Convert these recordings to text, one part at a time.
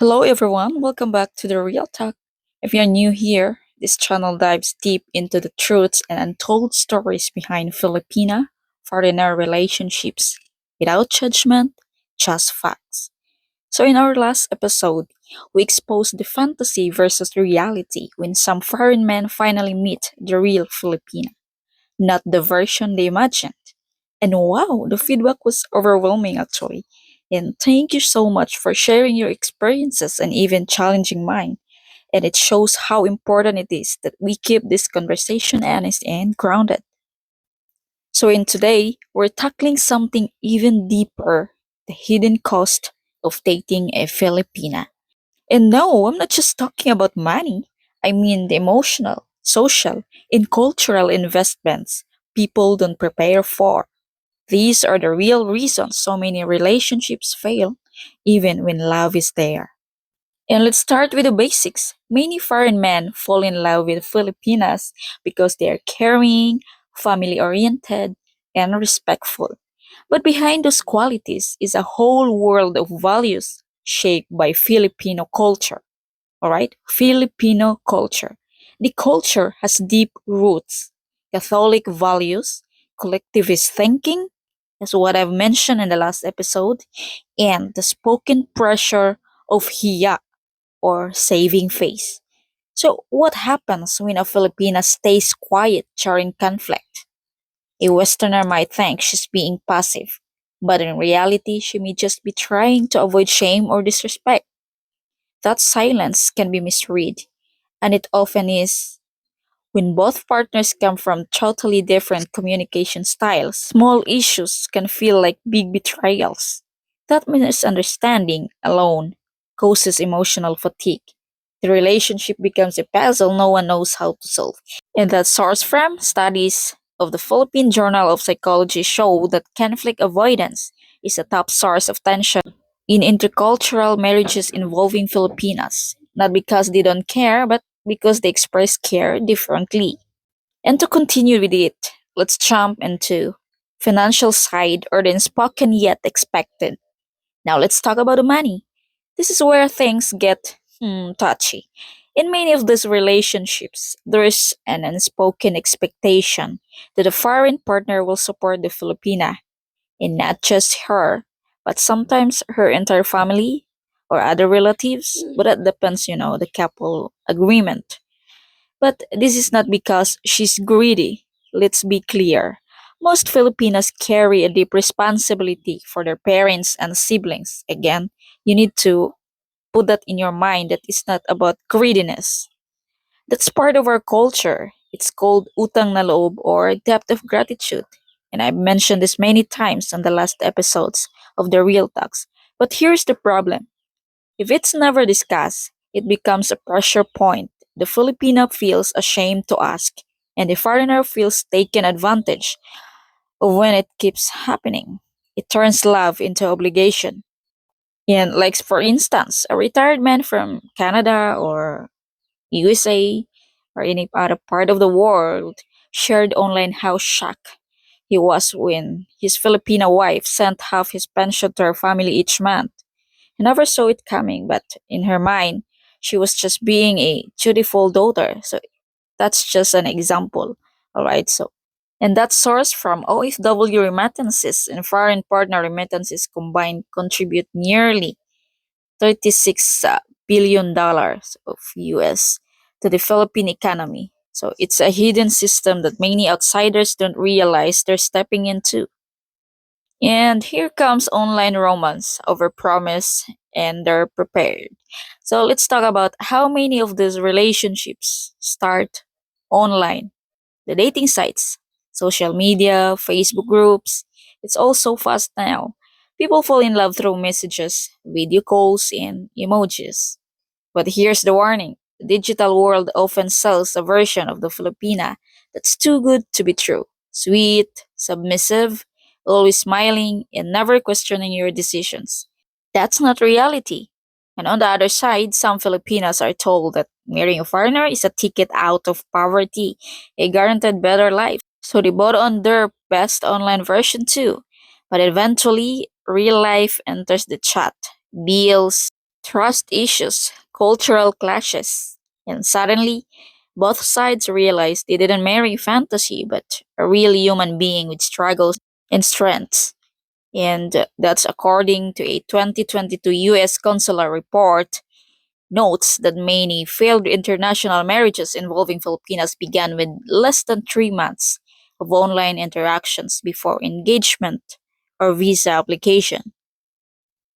Hello, everyone. Welcome back to the Real Talk. If you're new here, this channel dives deep into the truths and untold stories behind Filipina foreigner relationships without judgment, just facts. So, in our last episode, we exposed the fantasy versus reality when some foreign men finally meet the real Filipina, not the version they imagined. And wow, the feedback was overwhelming actually. And thank you so much for sharing your experiences and even challenging mine. And it shows how important it is that we keep this conversation honest and grounded. So, in today, we're tackling something even deeper, the hidden cost of dating a Filipina. And no, I'm not just talking about money. I mean the emotional, social, and cultural investments people don't prepare for. These are the real reasons so many relationships fail, even when love is there. And let's start with the basics. Many foreign men fall in love with Filipinas because they are caring, family oriented, and respectful. But behind those qualities is a whole world of values shaped by Filipino culture. Alright? Filipino culture. The culture has deep roots, Catholic values, collectivist thinking, that's what I've mentioned in the last episode, and the spoken pressure of hiya or saving face. So, what happens when a Filipina stays quiet during conflict? A Westerner might think she's being passive, but in reality, she may just be trying to avoid shame or disrespect. That silence can be misread, and it often is. When both partners come from totally different communication styles, small issues can feel like big betrayals. That misunderstanding alone causes emotional fatigue. The relationship becomes a puzzle no one knows how to solve. And that source from studies of the Philippine Journal of Psychology show that conflict avoidance is a top source of tension in intercultural marriages involving Filipinas, not because they don't care, but because they express care differently. And to continue with it, let's jump into financial side or the unspoken yet expected. Now let's talk about the money. This is where things get touchy. In many of these relationships, there is an unspoken expectation that a foreign partner will support the Filipina, and not just her, but sometimes her entire family or other relatives. But that depends, the couple agreement. But this is not because she's greedy. Let's be clear. Most Filipinos carry a deep responsibility for their parents and siblings. Again, you need to put that in your mind that it's not about greediness. That's part of our culture. It's called utang na loob or debt of gratitude. And I've mentioned this many times on the last episodes of the Real Talks. But here's the problem. If it's never discussed, it becomes a pressure point. The Filipino feels ashamed to ask, and the foreigner feels taken advantage of when it keeps happening. It turns love into obligation. And like for instance, a retired man from Canada or USA or any other part of the world shared online how shocked he was when his Filipino wife sent half his pension to her family each month. He never saw it coming, but in her mind, she was just being a dutiful daughter. So that's just an example. All right. So, and that source from OFW remittances and foreign partner remittances combined contribute nearly 36 billion dollars of US to the Philippine economy. So it's a hidden system that many outsiders don't realize they're stepping into. And here comes online romance, overpromise, and they're prepared. So let's talk about how many of these relationships start online. The dating sites, social media, Facebook groups. It's all so fast now. People fall in love through messages, video calls, and emojis. But here's the warning. The digital world often sells a version of the Filipina that's too good to be true. Sweet, submissive, always smiling, and never questioning your decisions. That's not reality. And on the other side, some Filipinas are told that marrying a foreigner is a ticket out of poverty, a guaranteed better life. So they bought on their best online version too. But eventually, real life enters the chat. Bills, Trust issues, cultural clashes, and suddenly, both sides realized they didn't marry fantasy but a real human being with struggles and strengths. And that's according to a 2022 US consular report notes that many failed international marriages involving Filipinas began with less than 3 months of online interactions before engagement or visa application.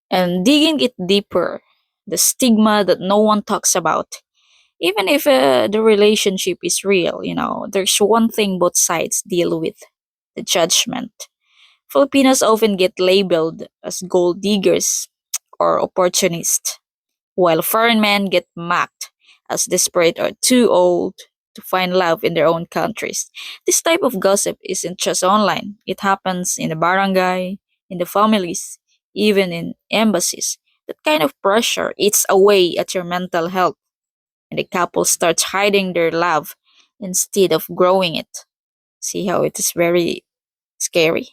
And digging it deeper, the stigma that no one talks about, even if the relationship is real, there's one thing both sides deal with: the judgment. Filipinos often get labeled as gold diggers or opportunists, while foreign men get mocked as desperate or too old to find love in their own countries. This type of gossip isn't just online, it happens in the barangay, in the families, even in embassies. That kind of pressure eats away at your mental health, and the couple starts hiding their love instead of growing it. See how it is very scary?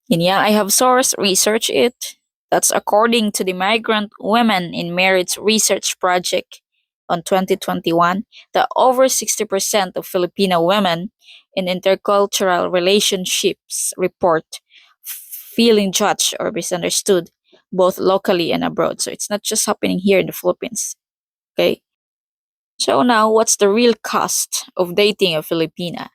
And yeah, I have source research it. That's according to the Migrant Women in Marriage Research Project on 2021, that over 60% of Filipino women in intercultural relationships report feeling judged or misunderstood, both locally and abroad. So it's not just happening here in the Philippines. Okay. So now, what's the real cost of dating a Filipina?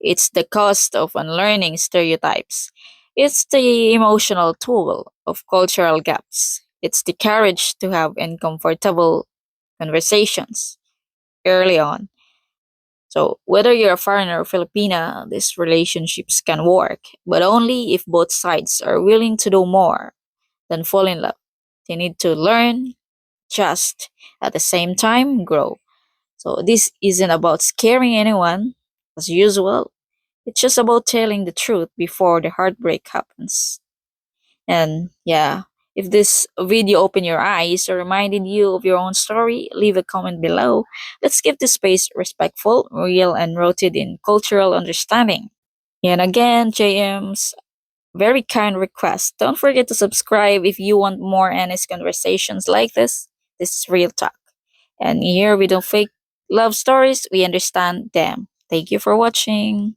It's the cost of unlearning stereotypes. It's the emotional toll of cultural gaps. It's the courage to have uncomfortable conversations early on. So, whether you're a foreigner or Filipina, these relationships can work, but only if both sides are willing to do more than fall in love. They need to learn, just at the same time, grow. So, this isn't about scaring anyone, as usual. It's just about telling the truth before the heartbreak happens. And yeah, if this video opened your eyes or reminded you of your own story, leave a comment below. Let's keep this space respectful, real, and rooted in cultural understanding. And again, JM's very kind request. Don't forget to subscribe if you want more honest conversations like this. This is Real Talk. And here we don't fake love stories, we understand them. Thank you for watching.